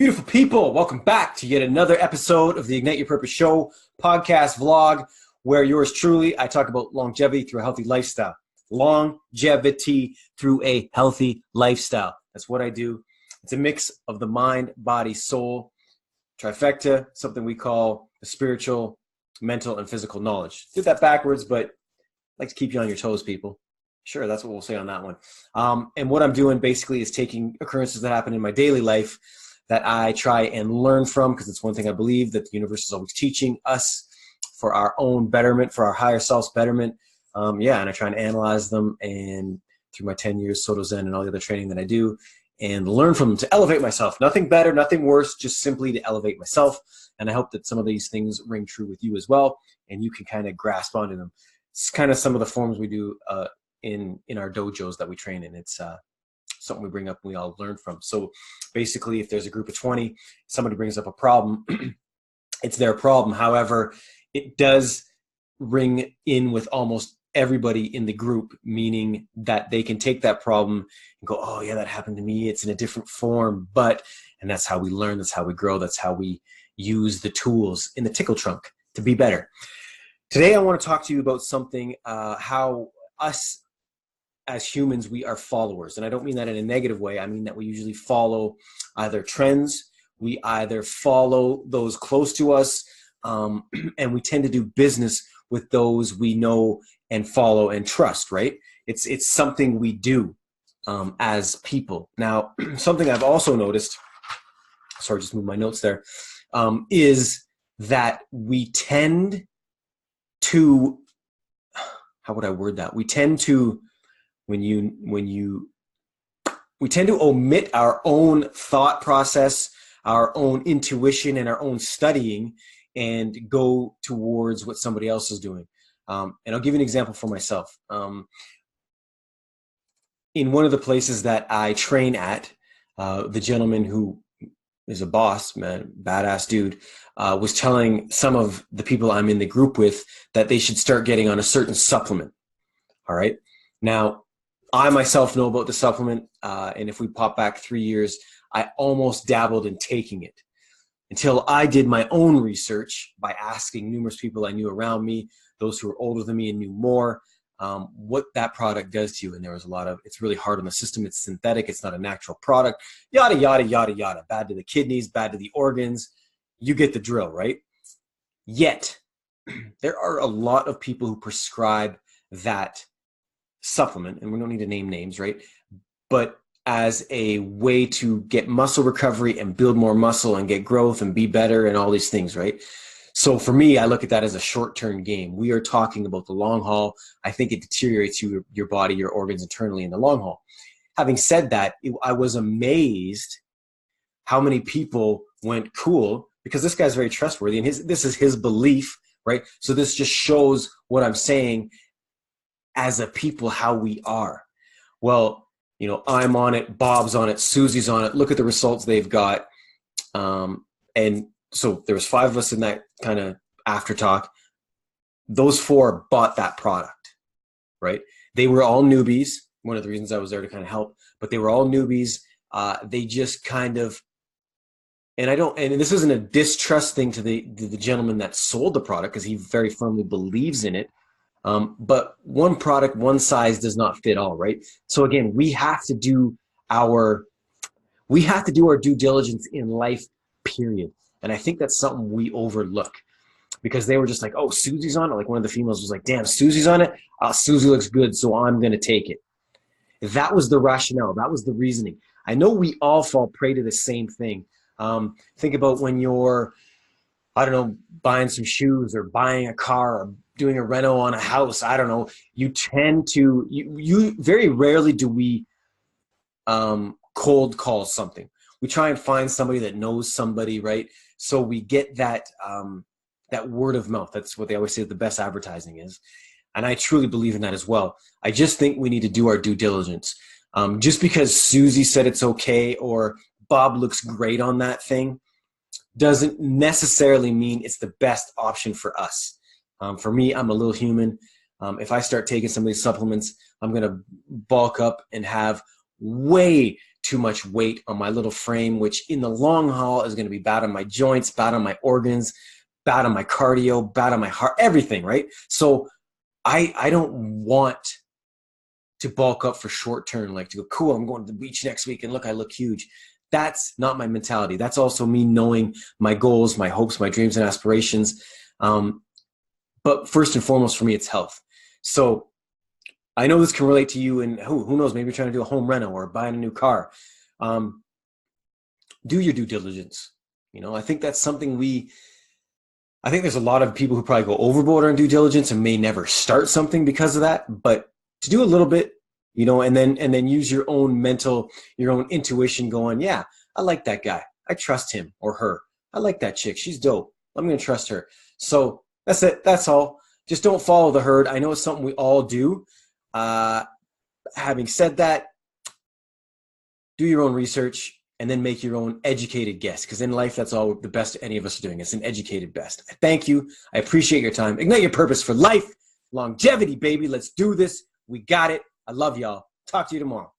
Beautiful people, welcome back to yet another episode of the Ignite Your Purpose Show podcast vlog, where yours truly, I talk about longevity through a healthy lifestyle. Longevity through a healthy lifestyle. That's what I do. It's a mix of the mind, body, soul, trifecta, something we call the spiritual, mental, and physical knowledge. Did that backwards, but I like to keep you on your toes, people. Sure, that's what we'll say on that one. And what I'm doing basically is taking occurrences that happen in my daily life that I try and learn from, because it's one thing I believe that the universe is always teaching us for our own betterment, for our higher self's betterment. And I try and analyze them, and through my 10 years Soto Zen and all the other training that I do, and learn from them to elevate myself. Nothing better, nothing worse, just simply to elevate myself. And I hope that some of these things ring true with you as well, and you can kind of grasp onto them. It's kind of some of the forms we do in our dojos that we train in. It's something we bring up and we all learn from. So basically, if there's a group of 20, somebody brings up a problem, it's their problem. However, it does ring in with almost everybody in the group, meaning that they can take that problem and go, oh yeah, that happened to me. It's in a different form, and that's how we learn. That's how we grow. That's how we use the tools in the tickle trunk to be better. Today, I want to talk to you about something, how us as humans, we are followers. And I don't mean that in a negative way. I mean that we usually follow either trends, we either follow those close to us, and we tend to do business with those we know and follow and trust, right? It's something we do as people. Now, something I've also noticed, sorry, just move my notes there, is that we tend to, how would I word that? We tend to, we tend to omit our own thought process, our own intuition, and our own studying, and go towards what somebody else is doing. And I'll give you an example for myself. In one of the places that I train at, the gentleman who is a boss, man, badass dude, was telling some of the people I'm in the group with that they should start getting on a certain supplement. All right. Now, I myself know about the supplement, and if we pop back 3 years, I almost dabbled in taking it until I did my own research by asking numerous people I knew around me, those who were older than me and knew more, what that product does to you. And there was a lot of, it's really hard on the system, it's synthetic, it's not a natural product, yada, yada, yada, yada, bad to the kidneys, bad to the organs. You get the drill, right? Yet, there are a lot of people who prescribe that supplement, and we don't need to name names, right? But as a way to get muscle recovery and build more muscle and get growth and be better and all these things, right? So for me, I look at that as a short-term game. We are talking about the long haul. I think it deteriorates your body, your organs internally in the long haul. Having said that, I was amazed how many people went, cool, because this guy's very trustworthy, and this is his belief, right? So this just shows what I'm saying as a people, how we are. Well, I'm on it, Bob's on it, Susie's on it. Look at the results they've got. And so there was 5 of us in that kind of after talk. Those 4 bought that product, right? They were all newbies. One of the reasons I was there to kind of help, but they were all newbies. They just kind of, and this isn't a distrust thing to the gentleman that sold the product, because he very firmly believes in it. But one product, one size does not fit all, right? So again, we have to do our due diligence in life, period. And I think that's something we overlook, because they were just like, oh, Susie's on it. Like one of the females was like, damn, Susie's on it. Susie looks good, so I'm going to take it. That was the rationale. That was the reasoning. I know we all fall prey to the same thing. Think about when you're, I don't know, buying some shoes or buying a car or doing a reno on a house. I don't know. You tend to, you very rarely do we cold call something. We try and find somebody that knows somebody, right? So we get that word of mouth. That's what they always say the best advertising is. And I truly believe in that as well. I just think we need to do our due diligence. Just because Susie said it's okay or Bob looks great on that thing doesn't necessarily mean it's the best option for us. For me, I'm a little human. If I start taking some of these supplements, I'm going to bulk up and have way too much weight on my little frame, which in the long haul is going to be bad on my joints, bad on my organs, bad on my cardio, bad on my heart, everything, right? So I don't want to bulk up for short term, like to go, cool, I'm going to the beach next week and look, I look huge. That's not my mentality. That's also me knowing my goals, my hopes, my dreams and aspirations. But first and foremost for me, it's health. So I know this can relate to you, and who knows, maybe you're trying to do a home reno or buying a new car. Do your due diligence. You know, I think that's something I think there's a lot of people who probably go overboard on due diligence and may never start something because of that. But to do a little bit, you know, and then use your own your own intuition going, yeah, I like that guy. I trust him or her. I like that chick. She's dope. I'm going to trust her. So that's it. That's all. Just don't follow the herd. I know it's something we all do. Having said that, do your own research and then make your own educated guess. Because in life, that's all the best any of us are doing. It's an educated best. Thank you. I appreciate your time. Ignite your purpose for life. Longevity, baby. Let's do this. We got it. I love y'all. Talk to you tomorrow.